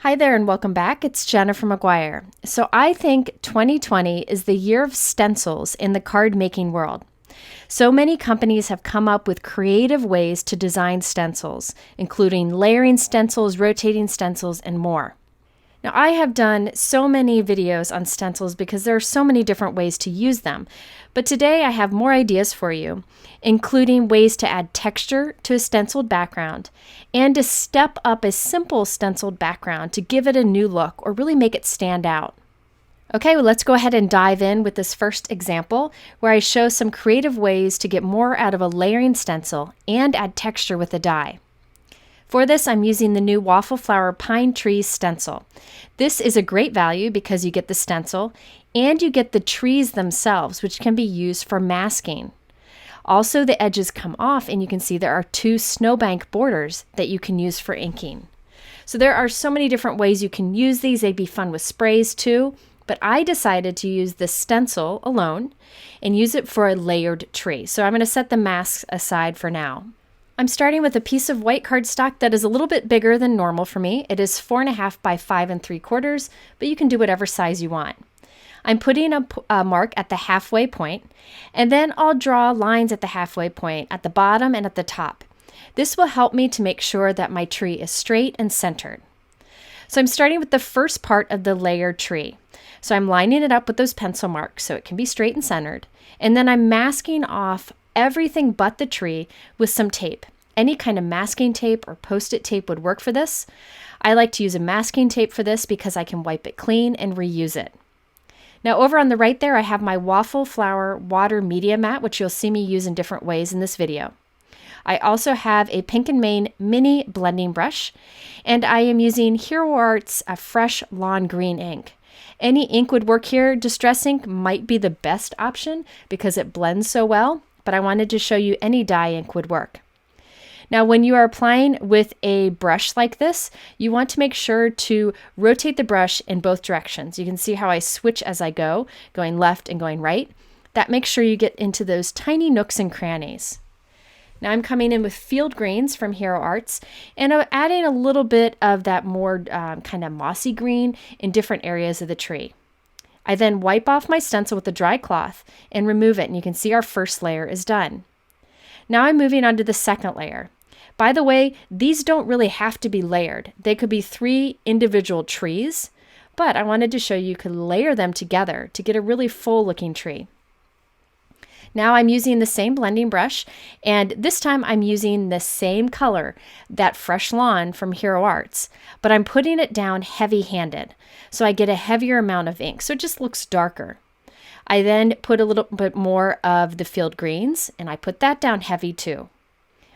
Hi there and welcome back. It's Gina from McGuire. So I think 2020 is the year of stencils in the card making world. So many companies have come up with creative ways to design stencils, including layering stencils, rotating stencils, and more. Now, I have done so many videos on stencils because there are so many different ways to use them. But today I have more ideas for you, including ways to add texture to a stenciled background and to step up a simple stenciled background to give it a new look or really make it stand out. Okay, well, let's go ahead and dive in with this first example where I show some creative ways to get more out of a layering stencil and add texture with a die. For this, I'm using the new Waffle Flower Pine Trees stencil. This is a great value because you get the stencil and you get the trees themselves, which can be used for masking. Also, the edges come off and you can see there are two snowbank borders that you can use for inking. So there are so many different ways you can use these. They'd be fun with sprays too, but I decided to use the stencil alone and use it for a layered tree. So I'm going to set the masks aside for now. I'm starting with a piece of white cardstock that is a little bit bigger than normal for me. It is 4.5 by 5 3/4, but you can do whatever size you want. I'm putting a mark at the halfway point, and then I'll draw lines at the halfway point at the bottom and at the top. This will help me to make sure that my tree is straight and centered. So I'm starting with the first part of the layered tree. So I'm lining it up with those pencil marks so it can be straight and centered, and then I'm masking off everything but the tree with some tape. Any kind of masking tape or post-it tape would work for this. I like to use a masking tape for this because I can wipe it clean and reuse it. Now over on the right there, I have my Waffle Flower Water Media Mat, which you'll see me use in different ways in this video. I also have a Pink and Main mini blending brush, and I am using Hero Art's Fresh Lawn Green ink. Any ink would work here. Distress ink might be the best option because it blends so well, but I wanted to show you any dye ink would work. Now, when you are applying with a brush like this, you want to make sure to rotate the brush in both directions. You can see how I switch as I go, going left and going right. That makes sure you get into those tiny nooks and crannies. Now I'm coming in with Field Greens from Hero Arts, and I'm adding a little bit of that more kind of mossy green in different areas of the tree. I then wipe off my stencil with a dry cloth and remove it, and you can see our first layer is done. Now I'm moving on to the second layer. By the way, these don't really have to be layered. They could be 3 individual trees, but I wanted to show you could layer them together to get a really full looking tree. Now I'm using the same blending brush, and this time I'm using the same color, that Fresh Lawn from Hero Arts, but I'm putting it down heavy-handed, so I get a heavier amount of ink, so it just looks darker. I then put a little bit more of the Field Greens, and I put that down heavy too.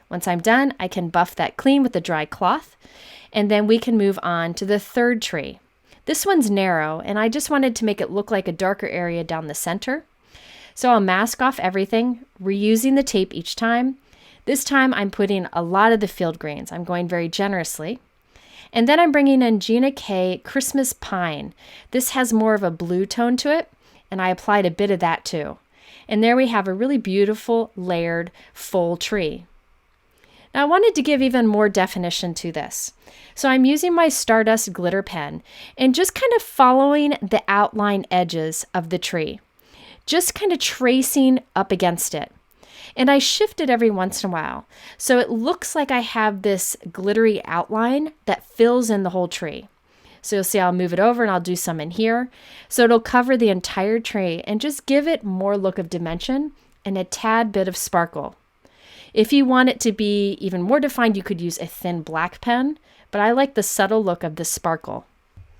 Once I'm done, I can buff that clean with a dry cloth, and then we can move on to the third tree. This one's narrow, and I just wanted to make it look like a darker area down the center. So I'll mask off everything, reusing the tape each time. This time I'm putting a lot of the Field Greens. I'm going very generously. And then I'm bringing in Gina K Christmas Pine. This has more of a blue tone to it, and I applied a bit of that too. And there we have a really beautiful layered full tree. Now I wanted to give even more definition to this. So I'm using my Stardust glitter pen and just kind of following the outline edges of the tree. Just kind of tracing up against it. And I shift it every once in a while. So it looks like I have this glittery outline that fills in the whole tree. So you'll see I'll move it over and I'll do some in here. So it'll cover the entire tree and just give it more look of dimension and a tad bit of sparkle. If you want it to be even more defined, you could use a thin black pen, but I like the subtle look of the sparkle.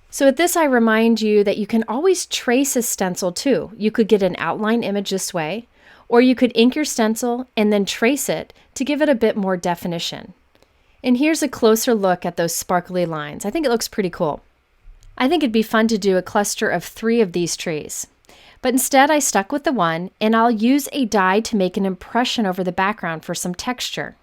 So with this, I remind you that you can always trace a stencil too. You could get an outline image this way, or you could ink your stencil and then trace it to give it a bit more definition. And here's a closer look at those sparkly lines. I think it looks pretty cool. I think it'd be fun to do a cluster of 3 of these trees. But instead I stuck with the one, and I'll use a die to make an impression over the background for some texture.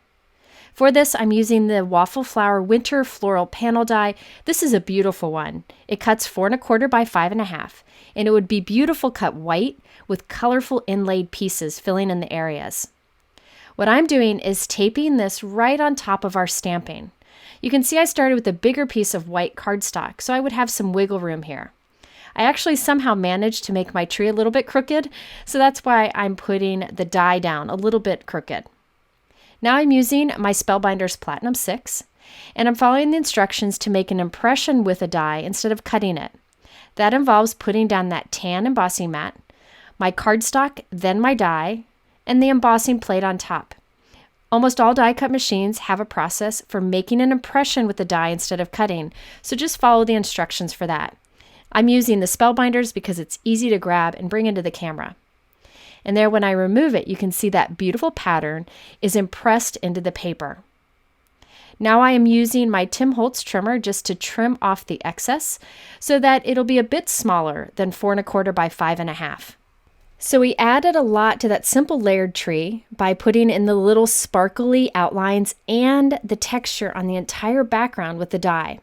For this, I'm using the Waffle Flower Winter Floral Panel Die. This is a beautiful one. It cuts 4.25 by 5.5, and it would be beautiful cut white with colorful inlaid pieces filling in the areas. What I'm doing is taping this right on top of our stamping. You can see I started with a bigger piece of white cardstock, so I would have some wiggle room here. I actually somehow managed to make my tree a little bit crooked, so that's why I'm putting the die down a little bit crooked. Now I'm using my Spellbinders Platinum 6, and I'm following the instructions to make an impression with a die instead of cutting it. That involves putting down that tan embossing mat, my cardstock, then my die, and the embossing plate on top. Almost all die cut machines have a process for making an impression with the die instead of cutting, so just follow the instructions for that. I'm using the Spellbinders because it's easy to grab and bring into the camera. And there, when I remove it, you can see that beautiful pattern is impressed into the paper. Now I am using my Tim Holtz trimmer just to trim off the excess so that it'll be a bit smaller than 4 1/4 by 5 1/2. So we added a lot to that simple layered tree by putting in the little sparkly outlines and the texture on the entire background with the die.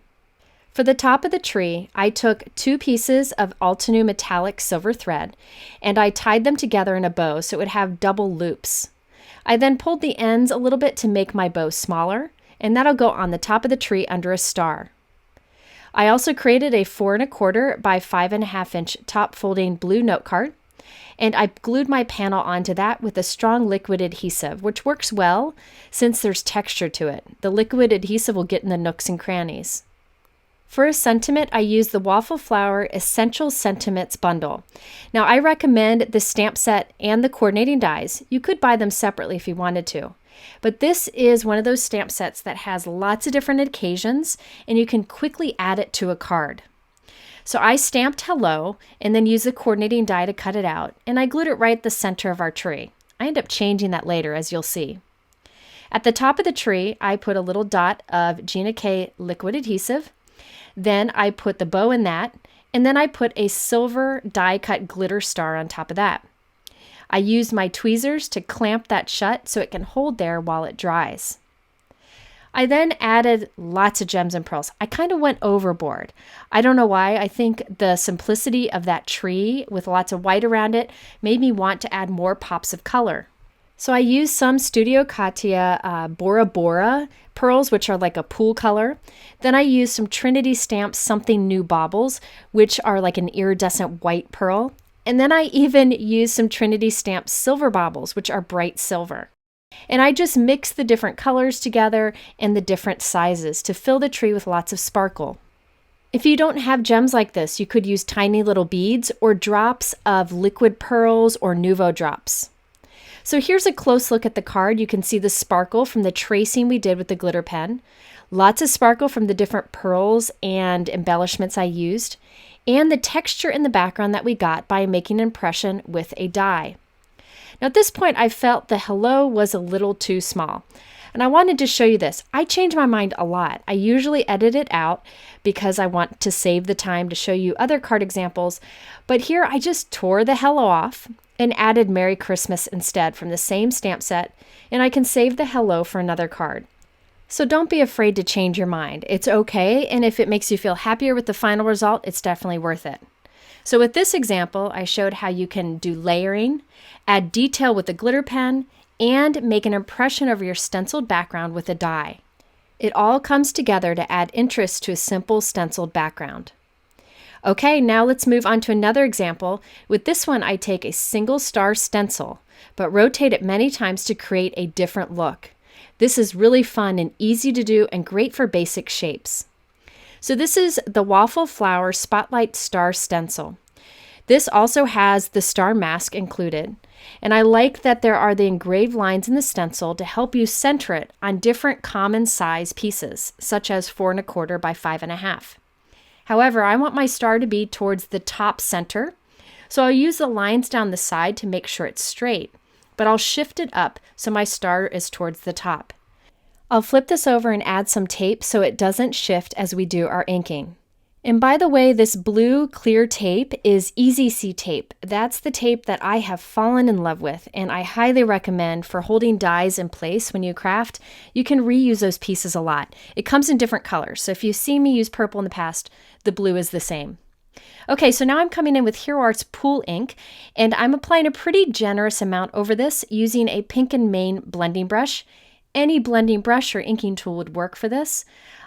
For the top of the tree, I took 2 pieces of Altenew metallic silver thread and I tied them together in a bow so it would have double loops. I then pulled the ends a little bit to make my bow smaller, and that'll go on the top of the tree under a star. I also created a 4 1/4 by 5 1/2 inch top folding blue note card, and I glued my panel onto that with a strong liquid adhesive, which works well since there's texture to it. The liquid adhesive will get in the nooks and crannies. For a sentiment, I used the Waffle Flower Essential Sentiments bundle. Now, I recommend the stamp set and the coordinating dies. You could buy them separately if you wanted to. But this is one of those stamp sets that has lots of different occasions, and you can quickly add it to a card. So I stamped hello and then used the coordinating die to cut it out, and I glued it right at the center of our tree. I end up changing that later, as you'll see. At the top of the tree, I put a little dot of Gina K liquid adhesive. Then I put the bow in that, and then I put a silver die-cut glitter star on top of that. I used my tweezers to clamp that shut so it can hold there while it dries. I then added lots of gems and pearls. I kind of went overboard. I don't know why. I think the simplicity of that tree with lots of white around it made me want to add more pops of color. So I used some Studio Katia Bora Bora pearls, which are like a pool color. Then I used some Trinity Stamps Something New Baubles, which are like an iridescent white pearl. And then I even used some Trinity Stamps Silver Baubles, which are bright silver. And I just mixed the different colors together and the different sizes to fill the tree with lots of sparkle. If you don't have gems like this, you could use tiny little beads or drops of liquid pearls or Nuvo drops. So here's a close look at the card. You can see the sparkle from the tracing we did with the glitter pen. Lots of sparkle from the different pearls and embellishments I used, and the texture in the background that we got by making an impression with a die. Now at this point, I felt the hello was a little too small, and I wanted to show you this. I change my mind a lot. I usually edit it out because I want to save the time to show you other card examples, but here I just tore the hello off and added Merry Christmas instead from the same stamp set, and I can save the hello for another card. So don't be afraid to change your mind. It's okay, and if it makes you feel happier with the final result, it's definitely worth it. So with this example, I showed how you can do layering, add detail with a glitter pen, and make an impression of your stenciled background with a die. It all comes together to add interest to a simple stenciled background. Okay, now let's move on to another example. With this one, I take a single star stencil, but rotate it many times to create a different look. This is really fun and easy to do and great for basic shapes. So this is the Waffle Flower Spotlight Star Stencil. This also has the star mask included, and I like that there are the engraved lines in the stencil to help you center it on different common size pieces, such as 4 1/4 by 5 1/2. However, I want my star to be towards the top center, so I'll use the lines down the side to make sure it's straight, but I'll shift it up so my star is towards the top. I'll flip this over and add some tape so it doesn't shift as we do our inking. And by the way, this blue clear tape is Easy C tape. That's the tape that I have fallen in love with, and I highly recommend for holding dies in place when you craft. You can reuse those pieces a lot. It comes in different colors, so if you've seen me use purple in the past, the blue is the same. Okay, so now I'm coming in with Hero Arts Pool Ink, and I'm applying a pretty generous amount over this using a Pink and Main blending brush. Any blending brush or inking tool would work for this.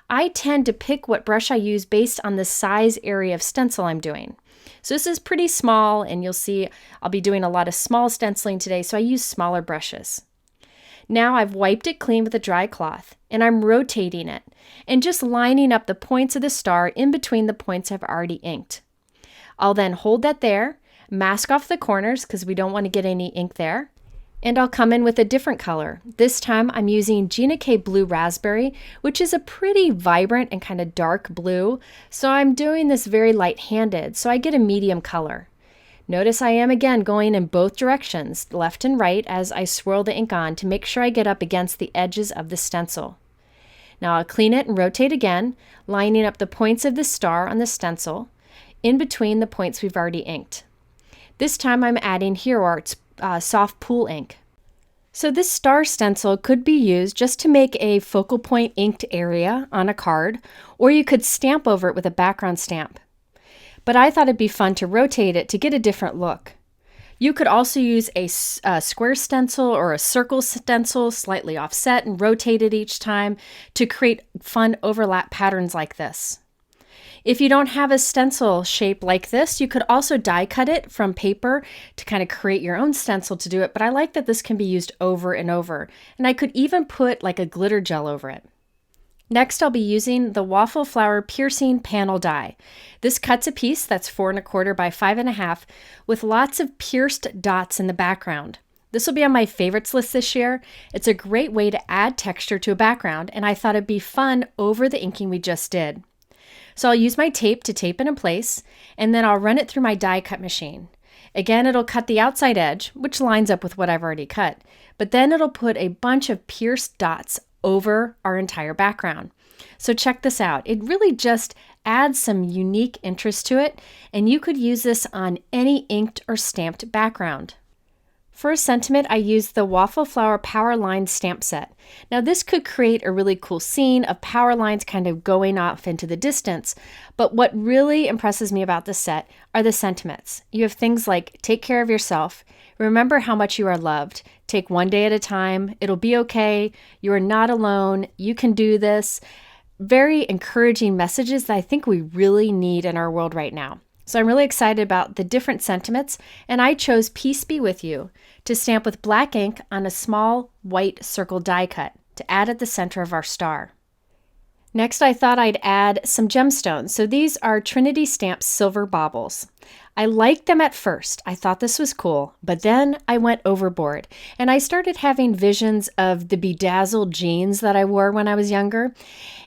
I tend to pick what brush I use based on the size area of stencil I'm doing. So this is pretty small, and you'll see I'll be doing a lot of small stenciling today, so I use smaller brushes. Now I've wiped it clean with a dry cloth, and I'm rotating it and just lining up the points of the star in between the points I've already inked. I'll then hold that there, mask off the corners because we don't want to get any ink there, and I'll come in with a different color. This time I'm using Gina K Blue Raspberry, which is a pretty vibrant and kind of dark blue, so I'm doing this very light-handed, so I get a medium color. Notice I am again going in both directions, left and right, as I swirl the ink on to make sure I get up against the edges of the stencil. Now I'll clean it and rotate again, lining up the points of the star on the stencil in between the points we've already inked. This time I'm adding Hero Art's soft pool ink. So this star stencil could be used just to make a focal point inked area on a card, or you could stamp over it with a background stamp. But I thought it'd be fun to rotate it to get a different look. You could also use a square stencil or a circle stencil, slightly offset, and rotate it each time to create fun overlap patterns like this. If you don't have a stencil shape like this, you could also die cut it from paper to kind of create your own stencil to do it, but I like that this can be used over and over. And I could even put like a glitter gel over it. Next, I'll be using the Waffle Flower Piercing Panel Die. This cuts a piece that's 4 1/4 by 5 1/2 with lots of pierced dots in the background. This will be on my favorites list this year. It's a great way to add texture to a background, and I thought it'd be fun over the inking we just did. So I'll use my tape to tape it in place, and then I'll run it through my die cut machine. Again, it'll cut the outside edge, which lines up with what I've already cut, but then it'll put a bunch of pierced dots over our entire background. So check this out. It really just adds some unique interest to it, and you could use this on any inked or stamped background. For a sentiment, I used the Waffle Flower Power Line stamp set. Now this could create a really cool scene of power lines kind of going off into the distance, but what really impresses me about this set are the sentiments. You have things like, take care of yourself, remember how much you are loved, take one day at a time, it'll be okay, you are not alone, you can do this. Very encouraging messages that I think we really need in our world right now. So I'm really excited about the different sentiments, and I chose Peace Be With You to stamp with black ink on a small white circle die cut to add at the center of our star. Next, I thought I'd add some gemstones. So these are Trinity Stamps Silver Baubles. I liked them at first. I thought this was cool, but then I went overboard and I started having visions of the bedazzled jeans that I wore when I was younger.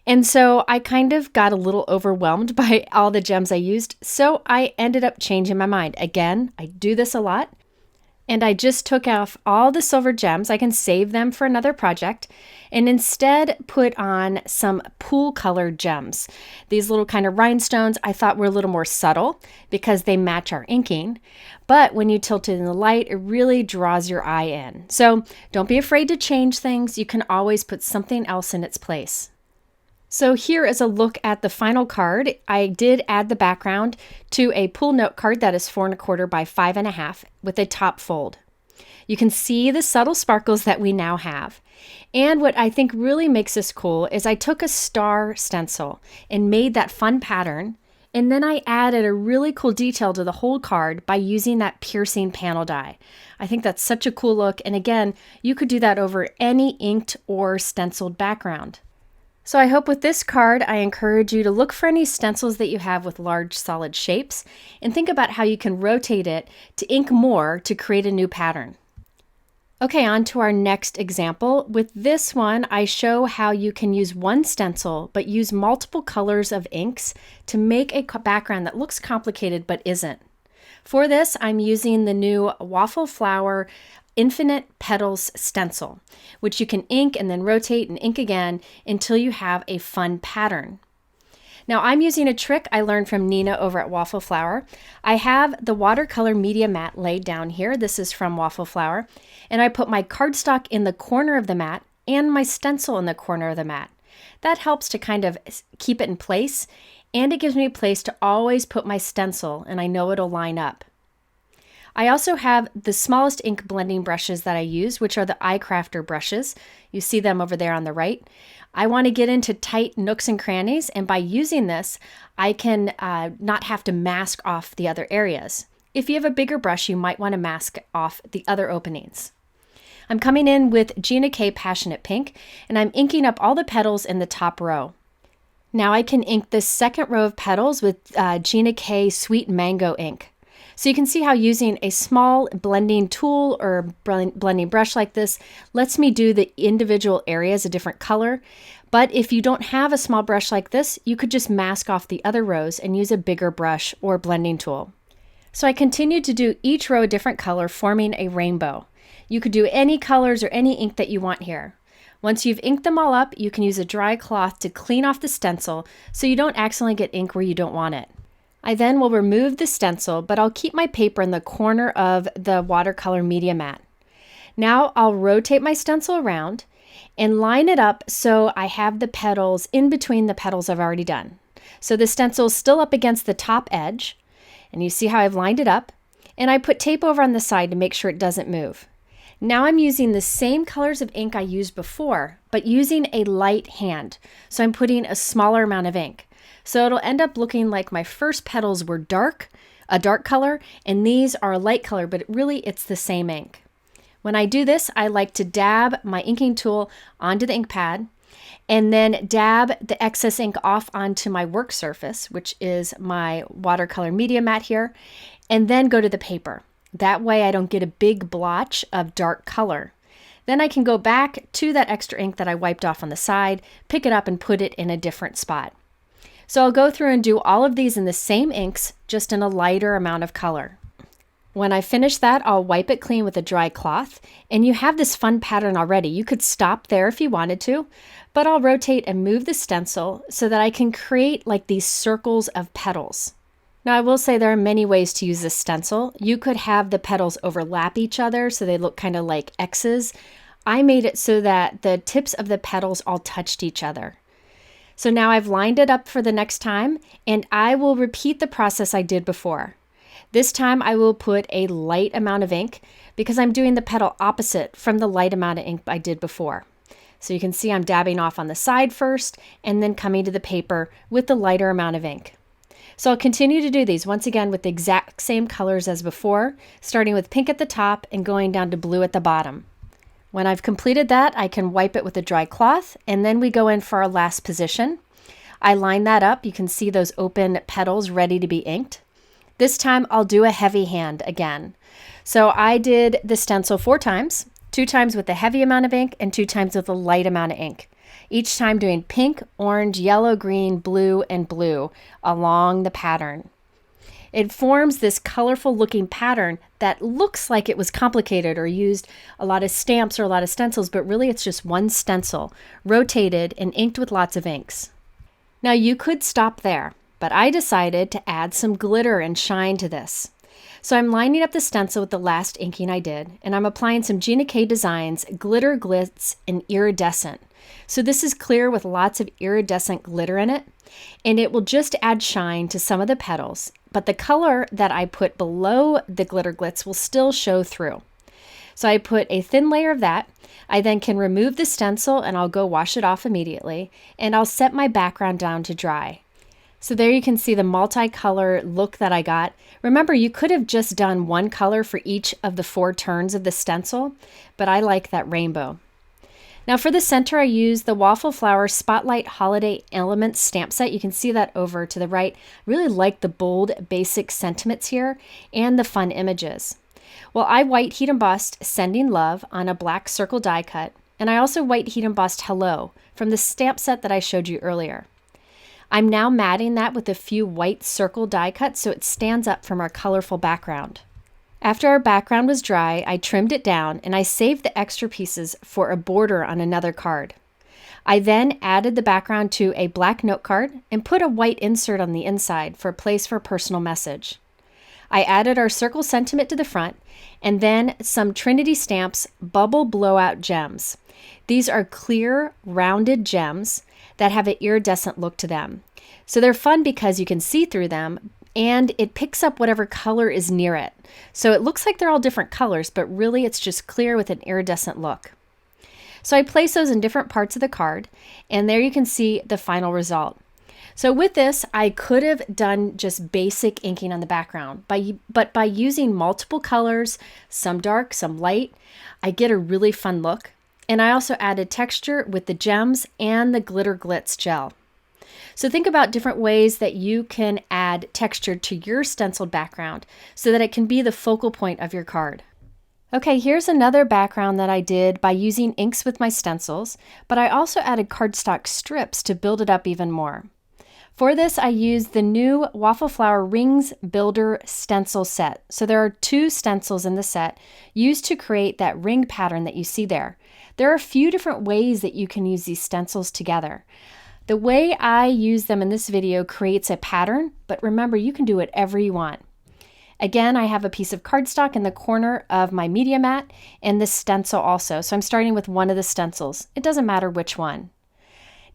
And so I kind of got a little overwhelmed by all the gems I used. So I ended up changing my mind. Again, I do this a lot. And I just took off all the silver gems. I can save them for another project and instead put on some pool colored gems. These little kind of rhinestones I thought were a little more subtle because they match our inking. But when you tilt it in the light, it really draws your eye in. So don't be afraid to change things. You can always put something else in its place. So here is a look at the final card. I did add the background to a pool note card that is 4 1/4 by 5 1/2 with a top fold. You can see the subtle sparkles that we now have. And what I think really makes this cool is I took a star stencil and made that fun pattern, and then I added a really cool detail to the whole card by using that piercing panel die. I think that's such a cool look, and again, you could do that over any inked or stenciled background. So I hope with this card, I encourage you to look for any stencils that you have with large solid shapes and think about how you can rotate it to ink more to create a new pattern. Okay, on to our next example. With this one, I show how you can use one stencil but use multiple colors of inks to make a background that looks complicated but isn't. For this, I'm using the new Waffle Flower Infinite Petals stencil, which you can ink and then rotate and ink again until you have a fun pattern. Now I'm using a trick I learned from Nina over at Waffle Flower. I have the watercolor media mat laid down here. This is from Waffle Flower. And I put my cardstock in the corner of the mat and my stencil in the corner of the mat. That helps to kind of keep it in place, and it gives me a place to always put my stencil, and I know it'll line up. I also have the smallest ink blending brushes that I use, which are the iCrafter brushes. You see them over there on the right. I want to get into tight nooks and crannies, and by using this, I can not have to mask off the other areas. If you have a bigger brush, you might want to mask off the other openings. I'm coming in with Gina K Passionate Pink, and I'm inking up all the petals in the top row. Now I can ink this second row of petals with Gina K Sweet Mango ink. So you can see how using a small blending tool or blending brush like this lets me do the individual areas a different color. But if you don't have a small brush like this, you could just mask off the other rows and use a bigger brush or blending tool. So I continued to do each row a different color, forming a rainbow. You could do any colors or any ink that you want here. Once you've inked them all up, you can use a dry cloth to clean off the stencil so you don't accidentally get ink where you don't want it. I then will remove the stencil, but I'll keep my paper in the corner of the watercolor media mat. Now I'll rotate my stencil around and line it up so I have the petals in between the petals I've already done. So the stencil is still up against the top edge, and you see how I've lined it up, and I put tape over on the side to make sure it doesn't move. Now I'm using the same colors of ink I used before, but using a light hand. So I'm putting a smaller amount of ink. So it'll end up looking like my first petals were a dark color, and these are a light color, but really it's the same ink. When I do this, I like to dab my inking tool onto the ink pad and then dab the excess ink off onto my work surface, which is my watercolor media mat here, and then go to the paper. That way I don't get a big blotch of dark color. Then I can go back to that extra ink that I wiped off on the side, pick it up and put it in a different spot. So I'll go through and do all of these in the same inks, just in a lighter amount of color. When I finish that, I'll wipe it clean with a dry cloth, and you have this fun pattern already. You could stop there if you wanted to, but I'll rotate and move the stencil so that I can create like these circles of petals. Now I will say there are many ways to use this stencil. You could have the petals overlap each other so they look kind of like X's. I made it so that the tips of the petals all touched each other. So now I've lined it up for the next time, and I will repeat the process I did before. This time I will put a light amount of ink because I'm doing the petal opposite from the light amount of ink I did before. So you can see I'm dabbing off on the side first and then coming to the paper with the lighter amount of ink. So I'll continue to do these once again with the exact same colors as before, starting with pink at the top and going down to blue at the bottom. When I've completed that, I can wipe it with a dry cloth, and then we go in for our last position. I line that up. You can see those open petals ready to be inked. This time I'll do a heavy hand again. So I did the stencil 4 times, 2 times with a heavy amount of ink and 2 times with a light amount of ink. Each time doing pink, orange, yellow, green, blue, and blue along the pattern. It forms this colorful looking pattern that looks like it was complicated or used a lot of stamps or a lot of stencils, but really it's just one stencil, rotated and inked with lots of inks. Now you could stop there, but I decided to add some glitter and shine to this. So I'm lining up the stencil with the last inking I did, and I'm applying some Gina K Designs Glitter Glitz and Iridescent. So this is clear with lots of iridescent glitter in it, and it will just add shine to some of the petals, but the color that I put below the glitter glitz will still show through. So I put a thin layer of that. I then can remove the stencil and I'll go wash it off immediately, and I'll set my background down to dry. So there you can see the multicolor look that I got. Remember, you could have just done one color for each of the 4 turns of the stencil, but I like that rainbow. Now for the center, I used the Waffle Flower Spotlight Holiday Elements stamp set. You can see that over to the right. I really like the bold, basic sentiments here and the fun images. Well, I white heat embossed Sending Love on a black circle die cut, and I also white heat embossed Hello from the stamp set that I showed you earlier. I'm now matting that with a few white circle die cuts so it stands up from our colorful background. After our background was dry, I trimmed it down and I saved the extra pieces for a border on another card. I then added the background to a black note card and put a white insert on the inside for a place for a personal message. I added our circle sentiment to the front and then some Trinity Stamps Bubble Blowout Gems. These are clear, rounded gems that have an iridescent look to them. So they're fun because you can see through them, and it picks up whatever color is near it. So it looks like they're all different colors, but really it's just clear with an iridescent look. So I place those in different parts of the card, and there you can see the final result. So with this, I could have done just basic inking on the background, but by using multiple colors, some dark, some light, I get a really fun look. And I also added texture with the gems and the glitter glitz gel. So think about different ways that you can add texture to your stenciled background so that it can be the focal point of your card. Okay, here's another background that I did by using inks with my stencils, but I also added cardstock strips to build it up even more. For this, I used the new Waffle Flower Rings Builder Stencil set. So there are 2 stencils in the set used to create that ring pattern that you see there. There are a few different ways that you can use these stencils together. The way I use them in this video creates a pattern, but remember, you can do whatever you want. Again, I have a piece of cardstock in the corner of my media mat and this stencil also. So I'm starting with one of the stencils. It doesn't matter which one.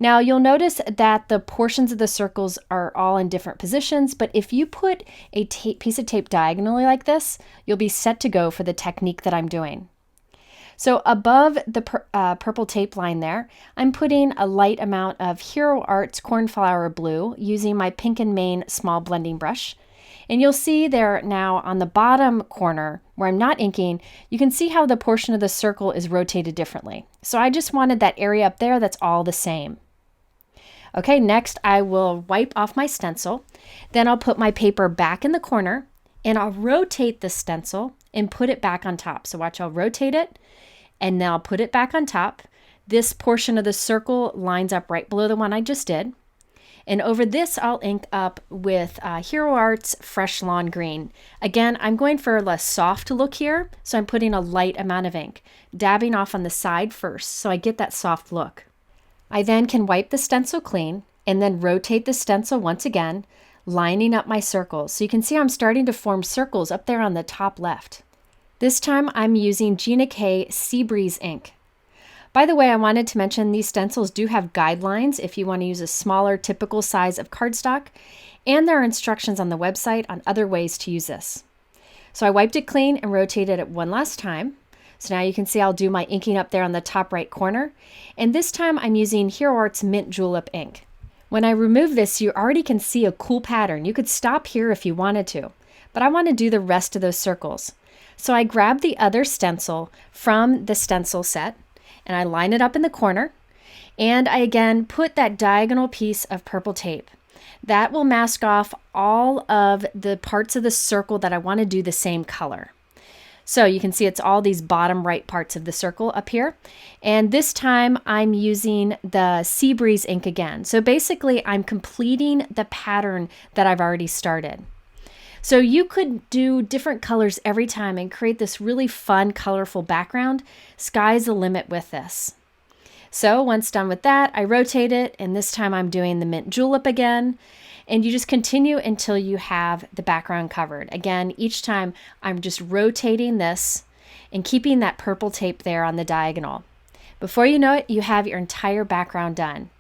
Now you'll notice that the portions of the circles are all in different positions, but if you put a piece of tape diagonally like this, you'll be set to go for the technique that I'm doing. So above the purple tape line there, I'm putting a light amount of Hero Arts Cornflower Blue using my Pink and Main small blending brush. And you'll see there now on the bottom corner where I'm not inking, you can see how the portion of the circle is rotated differently. So I just wanted that area up there that's all the same. Okay, next I will wipe off my stencil. Then I'll put my paper back in the corner and I'll rotate the stencil and put it back on top. So watch, I'll rotate it and then I'll put it back on top. This portion of the circle lines up right below the one I just did. And over this, I'll ink up with Hero Arts Fresh Lawn Green. Again, I'm going for a less soft look here, so I'm putting a light amount of ink, dabbing off on the side first so I get that soft look. I then can wipe the stencil clean and then rotate the stencil once again, lining up my circles. So you can see I'm starting to form circles up there on the top left. This time I'm using Gina K Seabreeze ink. By the way, I wanted to mention these stencils do have guidelines if you want to use a smaller typical size of cardstock, and there are instructions on the website on other ways to use this. So I wiped it clean and rotated it one last time. So now you can see I'll do my inking up there on the top right corner, and this time I'm using Hero Arts Mint Julep ink. When I remove this, you already can see a cool pattern. You could stop here if you wanted to, but I want to do the rest of those circles. So I grab the other stencil from the stencil set, and I line it up in the corner, and I again put that diagonal piece of purple tape. That will mask off all of the parts of the circle that I want to do the same color. So you can see it's all these bottom right parts of the circle up here. And this time I'm using the Seabreeze ink again. So basically I'm completing the pattern that I've already started. So you could do different colors every time and create this really fun, colorful background. Sky's the limit with this. So once done with that, I rotate it, and this time I'm doing the mint julep again. And you just continue until you have the background covered. Again, each time I'm just rotating this and keeping that purple tape there on the diagonal. Before you know it, you have your entire background done.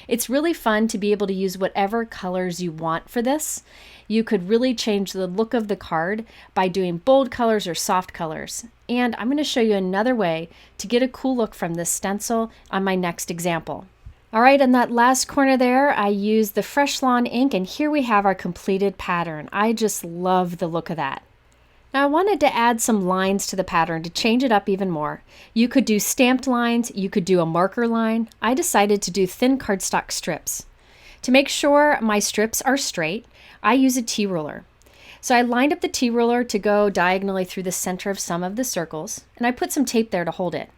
It's really fun to be able to use whatever colors you want for this. You could really change the look of the card by doing bold colors or soft colors. And I'm going to show you another way to get a cool look from this stencil on my next example. All right, in that last corner there, I used the Fresh Lawn ink, and here we have our completed pattern. I just love the look of that. Now I wanted to add some lines to the pattern to change it up even more. You could do stamped lines, you could do a marker line. I decided to do thin cardstock strips. To make sure my strips are straight, I use a T-ruler. So I lined up the T-ruler to go diagonally through the center of some of the circles, and I put some tape there to hold it.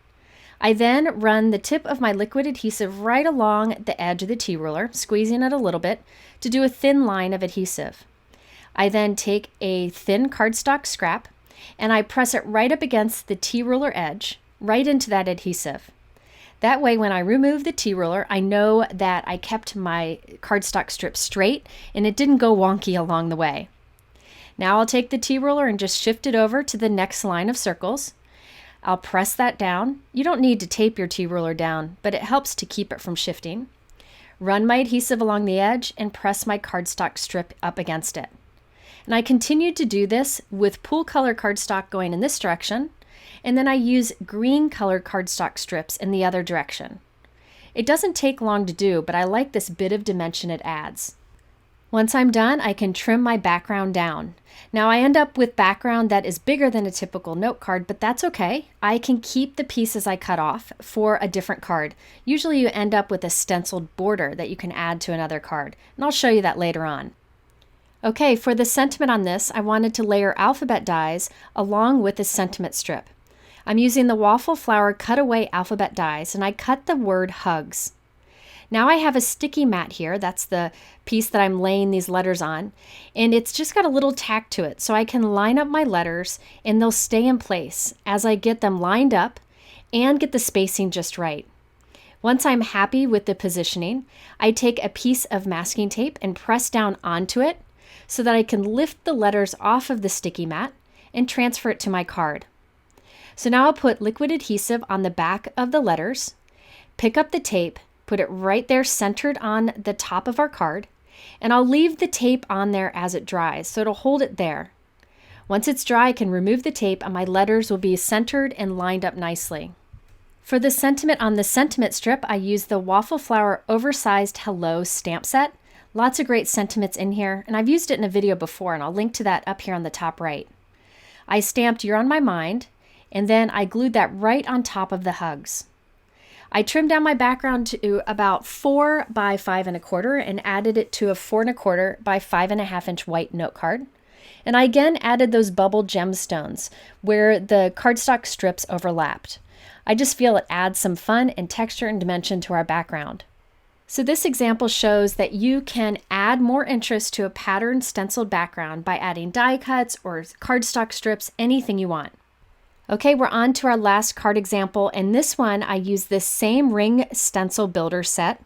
I then run the tip of my liquid adhesive right along the edge of the T-ruler, squeezing it a little bit to do a thin line of adhesive. I then take a thin cardstock scrap and I press it right up against the T-ruler edge, right into that adhesive. That way, when I remove the T-ruler, I know that I kept my cardstock strip straight and it didn't go wonky along the way. Now I'll take the T-ruler and just shift it over to the next line of circles. I'll press that down. You don't need to tape your T-ruler down, but it helps to keep it from shifting. Run my adhesive along the edge and press my cardstock strip up against it. And I continued to do this with pool color cardstock going in this direction, and then I use green colored cardstock strips in the other direction. It doesn't take long to do, but I like this bit of dimension it adds. Once I'm done, I can trim my background down. Now I end up with background that is bigger than a typical note card, but that's okay. I can keep the pieces I cut off for a different card. Usually you end up with a stenciled border that you can add to another card, and I'll show you that later on. Okay, for the sentiment on this, I wanted to layer alphabet dies along with a sentiment strip. I'm using the Waffle Flower Cutaway alphabet dies, and I cut the word hugs. Now I have a sticky mat here, that's the piece that I'm laying these letters on, and it's just got a little tack to it, so I can line up my letters and they'll stay in place as I get them lined up and get the spacing just right. Once I'm happy with the positioning, I take a piece of masking tape and press down onto it so that I can lift the letters off of the sticky mat and transfer it to my card. So now I'll put liquid adhesive on the back of the letters, pick up the tape, put it right there centered on the top of our card, and I'll leave the tape on there as it dries, so it'll hold it there. Once it's dry, I can remove the tape and my letters will be centered and lined up nicely. For the sentiment on the sentiment strip, I use the Waffle Flower Oversized Hello stamp set. Lots of great sentiments in here, and I've used it in a video before, and I'll link to that up here on the top right. I stamped You're on My Mind, and then I glued that right on top of the hugs. I trimmed down my background to about 4 by 5 1/4 and added it to a 4 1/4 by 5 1/2 inch white note card. And I again added those bubble gemstones where the cardstock strips overlapped. I just feel it adds some fun and texture and dimension to our background. So this example shows that you can add more interest to a patterned stenciled background by adding die cuts or cardstock strips, anything you want. Okay, we're on to our last card example, and this one I used this same ring stencil builder set,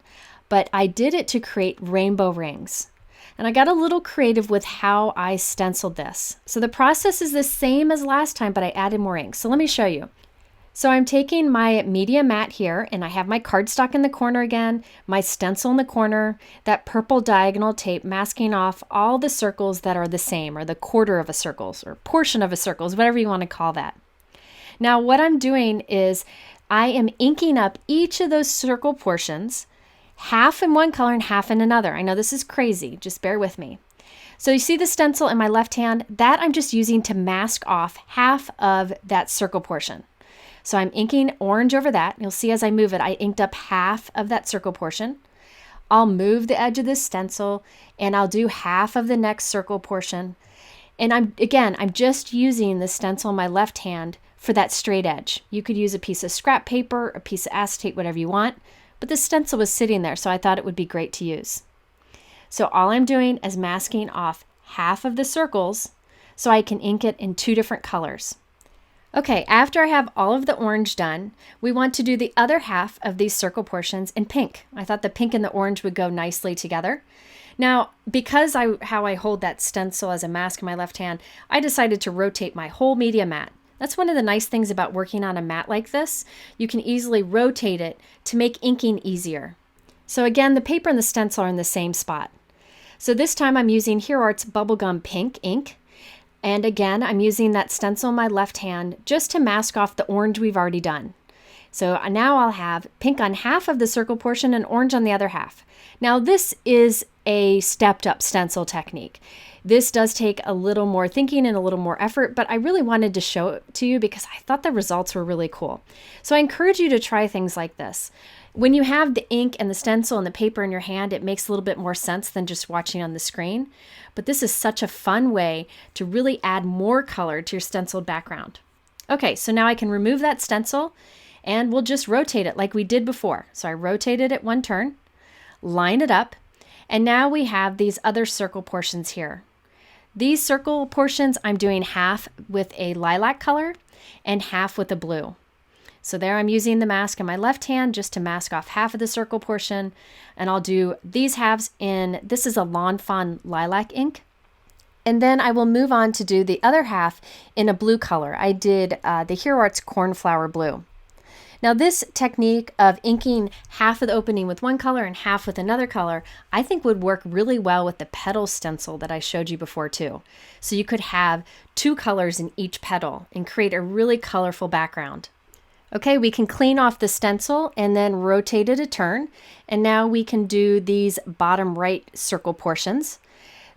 but I did it to create rainbow rings. And I got a little creative with how I stenciled this. So the process is the same as last time, but I added more ink. So let me show you. So I'm taking my media mat here, and I have my cardstock in the corner again, my stencil in the corner, that purple diagonal tape masking off all the circles that are the same, or the quarter of a circle, or portion of a circle, whatever you want to call that. Now what I'm doing is I am inking up each of those circle portions, half in one color and half in another. I know this is crazy, just bear with me. So you see the stencil in my left hand? That I'm just using to mask off half of that circle portion. So I'm inking orange over that. You'll see as I move it, I inked up half of that circle portion. I'll move the edge of this stencil and I'll do half of the next circle portion. And I'm just using the stencil in my left hand for that straight edge. You could use a piece of scrap paper, a piece of acetate, whatever you want, but the stencil was sitting there, so I thought it would be great to use. So all I'm doing is masking off half of the circles so I can ink it in 2 different colors. Okay, after I have all of the orange done, we want to do the other half of these circle portions in pink. I thought the pink and the orange would go nicely together. Now, because how I hold that stencil as a mask in my left hand, I decided to rotate my whole media mat. That's one of the nice things about working on a mat like this. You can easily rotate it to make inking easier. So again, the paper and the stencil are in the same spot. So this time I'm using Hero Art's Bubblegum Pink ink. And again, I'm using that stencil in my left hand just to mask off the orange we've already done. So now I'll have pink on half of the circle portion and orange on the other half. Now this is a stepped up stencil technique. This does take a little more thinking and a little more effort, but I really wanted to show it to you because I thought the results were really cool. So I encourage you to try things like this. When you have the ink and the stencil and the paper in your hand, it makes a little bit more sense than just watching on the screen. But this is such a fun way to really add more color to your stenciled background. Okay, so now I can remove that stencil and we'll just rotate it like we did before. So I rotated it 1 turn, line it up, and now we have these other circle portions here. These circle portions I'm doing half with a lilac color and half with a blue. So there I'm using the mask in my left hand just to mask off half of the circle portion, and I'll do these halves in, this is a Lawn Fawn lilac ink. And then I will move on to do the other half in a blue color. I did the Hero Arts Cornflower Blue. Now this technique of inking half of the opening with one color and half with another color, I think would work really well with the petal stencil that I showed you before too. So you could have 2 colors in each petal and create a really colorful background. Okay, we can clean off the stencil and then rotate it a turn. And now we can do these bottom right circle portions.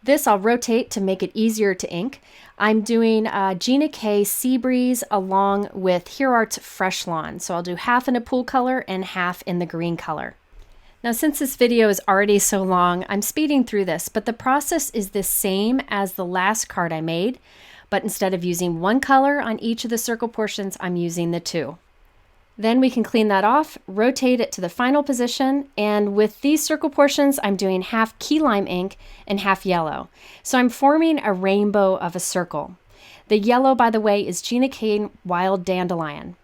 This I'll rotate to make it easier to ink. I'm doing Gina K Sea Breeze along with Hero Art's Fresh Lawn. So I'll do half in a pool color and half in the green color. Now since this video is already so long, I'm speeding through this, but the process is the same as the last card I made, but instead of using one color on each of the circle portions, I'm using the 2. Then we can clean that off, rotate it to the final position, and with these circle portions, I'm doing half key lime ink and half yellow. So I'm forming a rainbow of a circle. The yellow, by the way, is Gina K Wild Dandelion.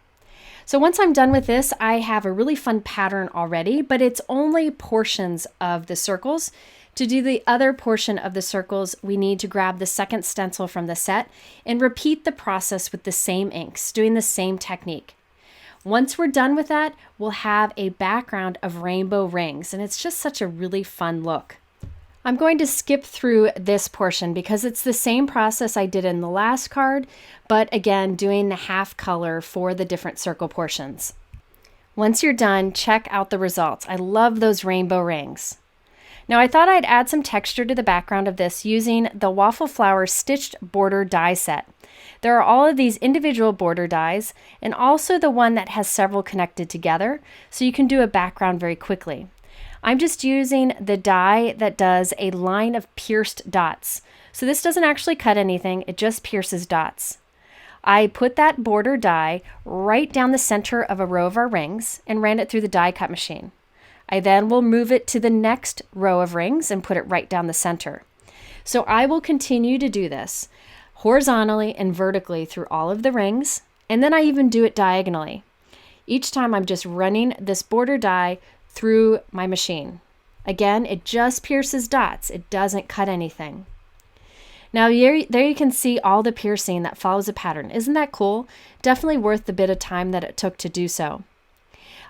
So once I'm done with this, I have a really fun pattern already, but it's only portions of the circles. To do the other portion of the circles, we need to grab the second stencil from the set and repeat the process with the same inks, doing the same technique. Once we're done with that, we'll have a background of rainbow rings, and it's just such a really fun look. I'm going to skip through this portion because it's the same process I did in the last card, but again, doing the half color for the different circle portions. Once you're done, check out the results. I love those rainbow rings. Now I thought I'd add some texture to the background of this using the Waffle Flower Stitched Border Die Set. There are all of these individual border dies and also the one that has several connected together, so you can do a background very quickly. I'm just using the die that does a line of pierced dots. So this doesn't actually cut anything, it just pierces dots. I put that border die right down the center of a row of our rings and ran it through the die cut machine. I then will move it to the next row of rings and put it right down the center. So I will continue to do this horizontally and vertically through all of the rings, and then I even do it diagonally. Each time I'm just running this border die through my machine. Again, it just pierces dots. It doesn't cut anything. Now there you can see all the piercing that follows a pattern. Isn't that cool? Definitely worth the bit of time that it took to do so.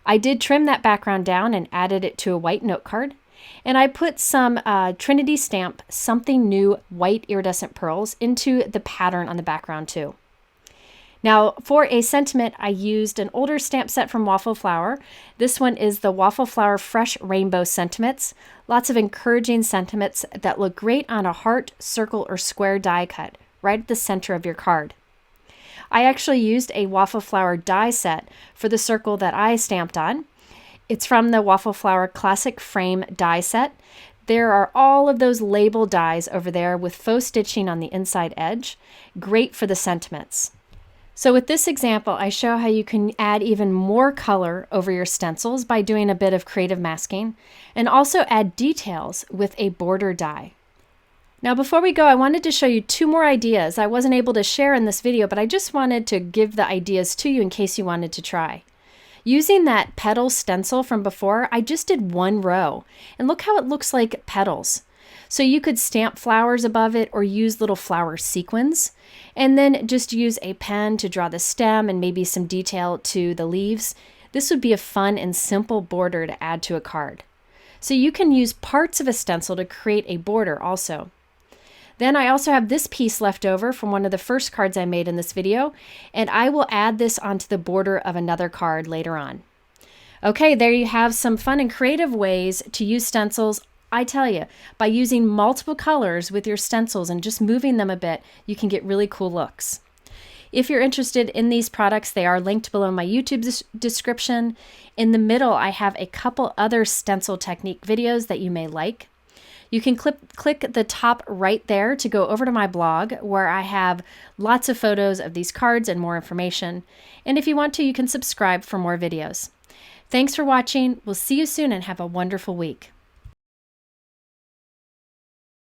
I did trim that background down and added it to a white note card. And I put some Trinity stamp Something New white iridescent pearls into the pattern on the background too. Now for a sentiment, I used an older stamp set from Waffle Flower. This one is the Waffle Flower Fresh Rainbow Sentiments. Lots of encouraging sentiments that look great on a heart, circle, or square die cut right at the center of your card. I actually used a Waffle Flower die set for the circle that I stamped on. It's from the Waffle Flower Classic Frame die set. There are all of those label dies over there with faux stitching on the inside edge. Great for the sentiments. So with this example, I show how you can add even more color over your stencils by doing a bit of creative masking, and also add details with a border die. Now before we go, I wanted to show you 2 more ideas I wasn't able to share in this video, but I just wanted to give the ideas to you in case you wanted to try. Using that Petals stencil from before, I just did 1 row, and look how it looks like petals. So you could stamp flowers above it or use little flower sequins, and then just use a pen to draw the stem and maybe some detail to the leaves. This would be a fun and simple border to add to a card. So you can use parts of a stencil to create a border also. Then I also have this piece left over from one of the first cards I made in this video, and I will add this onto the border of another card later on. Okay, there you have some fun and creative ways to use stencils. I tell you, by using multiple colors with your stencils and just moving them a bit, you can get really cool looks. If you're interested in these products, they are linked below my YouTube description. In the middle, I have a couple other stencil technique videos that you may like. You can click the top right there to go over to my blog where I have lots of photos of these cards and more information. And if you want to, you can subscribe for more videos. Thanks for watching. We'll see you soon and have a wonderful week.